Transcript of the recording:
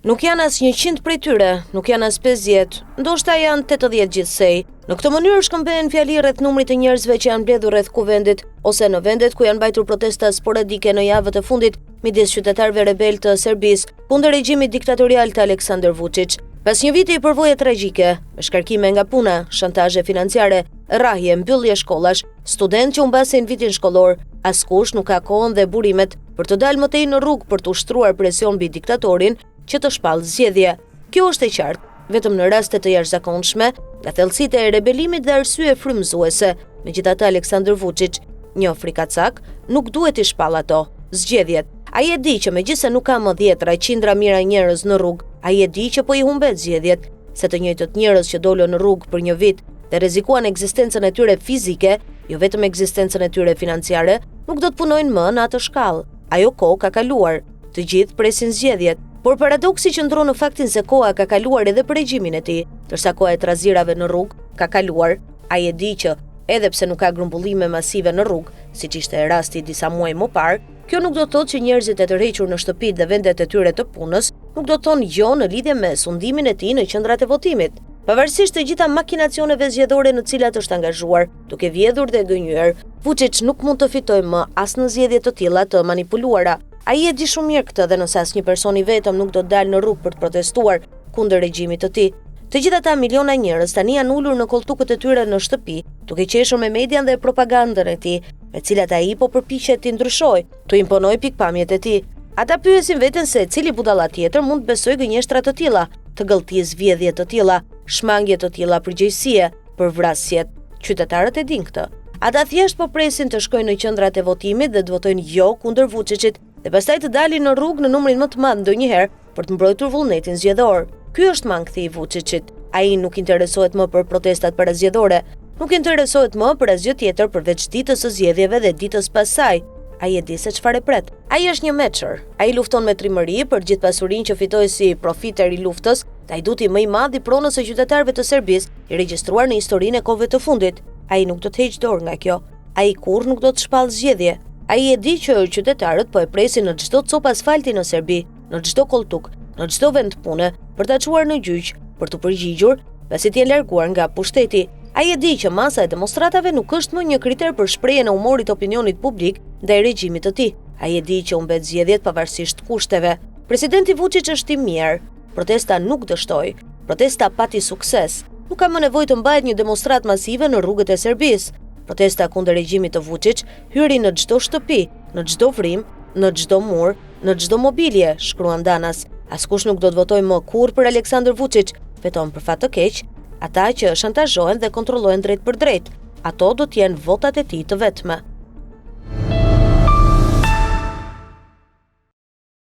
Nuk janë as 100 prej tyre, nuk janë as 50, ndoshta janë 80 gjithsej. Në këtë mënyrë shkëmbehen fjali rreth numrit të njerëzve që janë mbledhur rreth kuvendit ose në vendet ku janë mbajtur protesta sporadike në javët e fundit midis qytetarëve rebel të Serbisë kundër regjimit diktatorial të Aleksandar Vučić. Pas një viti i përvoje tragjike, me shkarkime nga puna, shantazhe financiare, rrahje, mbyllje shkollash, studentë që humbasin vitin shkollor, askush nuk ka kohën dhe burimet për të dalë më tej në rrugë për të ushtruar presion mbi diktatorin që të shpallë zgjedhje. Kjo është e qartë, vetëm në raste të jashtëzakonshme, nga thellësitë e rebelimit dhe arsye frymëzuese. Megjithatë, Aleksandar Vučić, një frikacak, nuk duhet i shpallë ato zgjedhjet. Ai e di që megjithëse nuk ka më dhjetra qindra mijëra njerëz në rrugë, ai e di që po i humbet zgjedhjet, se të njëjtët njerëz që dolën në rrugë për një vit dhe rrezikuan ekzistencën e tyre fizike, jo vetëm ekzistencën e tyre financiare, nuk do të punojnë më në atë shkallë. Ajo kohë ka kaluar. Të gjithë presin zgjedhjet, por paradoksi qëndron në faktin se koha ka kaluar edhe për regjimin e tij, ndërsa koha e trazirave në rrugë ka kaluar. Ai e di që edhe pse nuk ka grumbullime masive në rrugë, siç ishte rasti disa muaj më parë, kjo nuk do të thotë që njerëzit e tërhequr në shtëpitë dhe vendet e tyre të punës nuk do të thonë jo në lidhje me sundimin e tij në qendrat e votimit. Pavarësisht të gjitha makinacioneve zgjedhore në cilat është angazhuar, duke vjedhur dhe gënjur, Vučić nuk mund të fitojë më as në zgjedhje të tilla të manipuluara. Ai e di shumë mirë këtë dhe nëse asnjë person i vetëm nuk do të dalë në rrugë për të protestuar kundër regjimit të tij. Të gjithë ata miliona njerëz tani janë ulur në koltukët e tyre në shtëpi, duke qeshur me median dhe propagandën e tij, me cilat ai po përpiqet të ndryshojë, të imponojë pikpamjet e tij. Ata pyesin veten se cili budalla tjetër mund të besojë gënjeshtra të tilla, të gëlltisë, vjedhje të tilla, shmangje të tilla, përgjegjësie për vrasjet. Qytetarët e dinë këtë. Ata thjesht po presin të shkojnë në qendrat e votimit dhe të votojnë jo kundër Vučićit dhe pastaj të dalin në rrugë në numrin më të madh ndonjëherë për të mbrojtur vullnetin zgjedhor. Ky është mangthi i Vučićit. Ai nuk interesohet më për protestat parazgjedhore, nuk interesohet më për asgjë tjetër përveç ditës së zgjedhjeve dhe ditës pas saj. Ai e di se çfarë pret. Ai është një meçër. Ai lufton me trimëri për gjithë pasurinë që fitoi si profiter i luftës, dhe ai duti më i madh i pronës së qytetarëve të Serbisë, i regjistruar në historinë e kohëve të fundit. Ai nuk do të heqë dorë nga kjo. Ai kurrë nuk do të shpallë zgjedhje. Ai e di që qytetarët po e presin në çdo copë asfalti në Serbi, në çdo koltuk, në çdo vend pune, për ta çuar në gjyq, për të përgjigjur, pasi të jenë larguar nga pushteti. Ai e di që masa e demonstratave nuk është më një kriter për shprehjen e humorit të opinionit publik ndaj regjimit të tij. Ai e di që humbet zgjedhjet pavarësisht kushteve. Presidenti Vučić është i mirë. Protesta nuk dështoi. Protesta pati sukses. Nuk ka më nevojë të mbahet një demonstratë masive në rrugët e Serbisë. Protesta kundër regjimit të Vučić hyri në çdo shtëpi, në çdo vrim, në çdo mur, në çdo mobilje, shkruan Danas. Askush nuk do të votojë më kurrë për Aleksandar Vučić, vetëm për fat të keq, ata që shantazhohen dhe kontrollohen drejt për drejt. Ato do të jenë votat e tij të vetme.